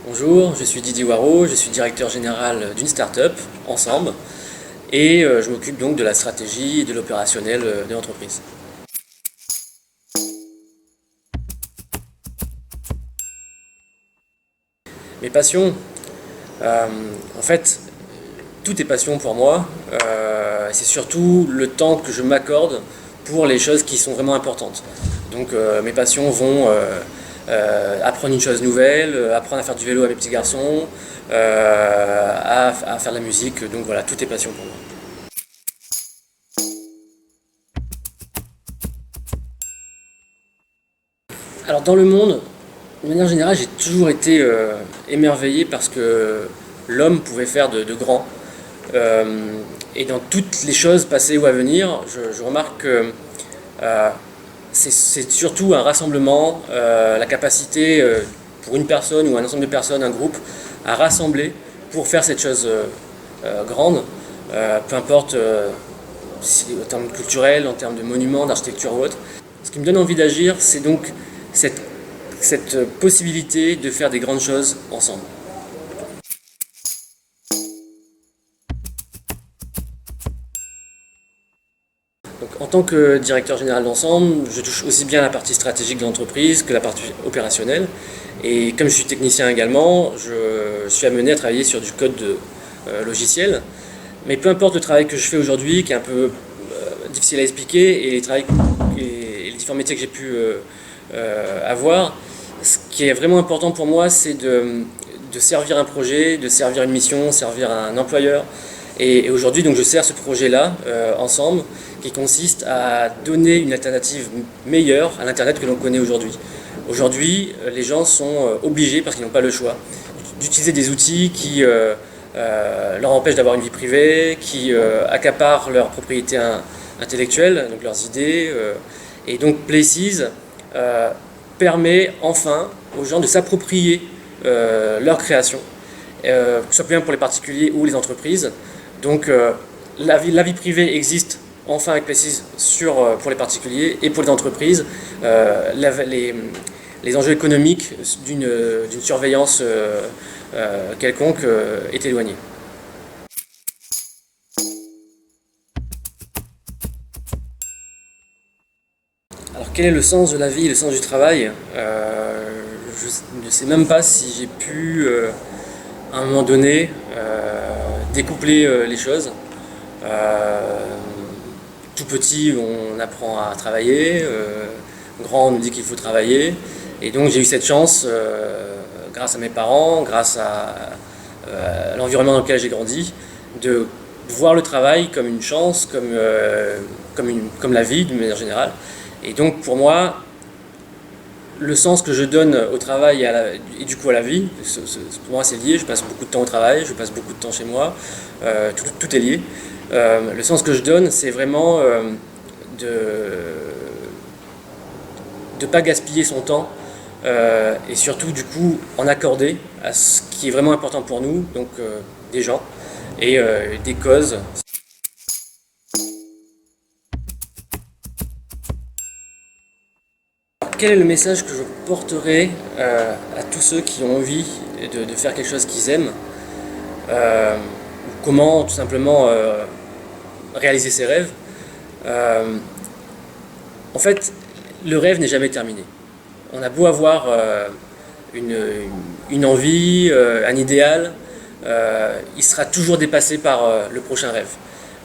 Bonjour, je suis Didier Waro, je suis directeur général d'une start-up, Ensemble, et je m'occupe donc de la stratégie et de l'opérationnel de l'entreprise. Mes passions, en fait, tout est passion pour moi. C'est surtout le temps que je m'accorde pour les choses qui sont vraiment importantes. Donc mes passions vont apprendre une chose nouvelle, apprendre à faire du vélo à mes petits garçons, à faire de la musique. Donc voilà, tout est passion pour moi. Alors dans le monde, de manière générale, j'ai toujours été émerveillé par ce que l'homme pouvait faire de grand. Et dans toutes les choses passées ou à venir, je remarque que c'est surtout un rassemblement, la capacité pour une personne ou un ensemble de personnes, un groupe, à rassembler pour faire cette chose grande, peu importe si en termes culturels, en termes de monuments, d'architecture ou autre. Ce qui me donne envie d'agir, c'est donc cette possibilité de faire des grandes choses ensemble. Donc, en tant que directeur général d'Ensemble, je touche aussi bien la partie stratégique de l'entreprise que la partie opérationnelle. Et comme je suis technicien également, je suis amené à travailler sur du code logiciel. Mais peu importe le travail que je fais aujourd'hui, qui est un peu difficile à expliquer, et les différents métiers que j'ai pu avoir, ce qui est vraiment important pour moi, c'est de servir un projet, de servir une mission, servir un employeur. Et aujourd'hui, donc, je sers ce projet-là, Ensemble, qui consiste à donner une alternative meilleure à l'Internet que l'on connaît aujourd'hui. Aujourd'hui, les gens sont obligés, parce qu'ils n'ont pas le choix, d'utiliser des outils qui leur empêchent d'avoir une vie privée, qui accaparent leur propriété intellectuelle, donc leurs idées. Et donc Places permet enfin aux gens de s'approprier leur création, que ce soit bien pour les particuliers ou les entreprises. Donc la vie privée existe enfin avec Places pour les particuliers, et pour les entreprises, les enjeux économiques d'une surveillance quelconque est éloigné. Alors quel est le sens de la vie, le sens du travail? Je ne sais même pas si j'ai pu, à un moment donné, découpler les choses. Tout petit, on apprend à travailler, grand, on nous dit qu'il faut travailler. Et donc j'ai eu cette chance, grâce à mes parents, grâce à l'environnement dans lequel j'ai grandi, de voir le travail comme une chance, comme la vie d'une manière générale. Et donc pour moi, le sens que je donne au travail et du coup à la vie, pour moi c'est lié, je passe beaucoup de temps au travail, je passe beaucoup de temps chez moi, tout est lié. Le sens que je donne, c'est vraiment de ne pas gaspiller son temps et surtout du coup en accorder à ce qui est vraiment important pour nous, donc des gens et des causes. Quel est le message que je porterai à tous ceux qui ont envie de faire quelque chose qu'ils aiment, comment tout simplement réaliser ses rêves? En fait, le rêve n'est jamais terminé. On a beau avoir une envie, un idéal, il sera toujours dépassé par le prochain rêve.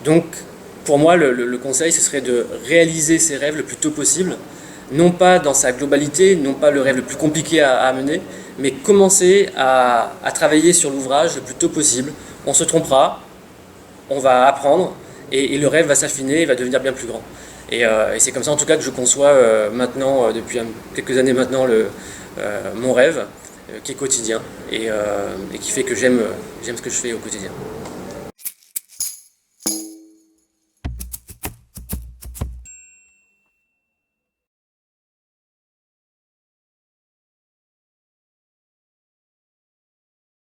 Donc, pour moi, le conseil, ce serait de réaliser ses rêves le plus tôt possible, non pas dans sa globalité, non pas le rêve le plus compliqué à mener, mais commencer à travailler sur l'ouvrage le plus tôt possible. On se trompera, on va apprendre, et le rêve va s'affiner et va devenir bien plus grand. Et c'est comme ça en tout cas que je conçois maintenant, depuis quelques années maintenant, mon rêve, qui est quotidien, et qui fait que j'aime ce que je fais au quotidien.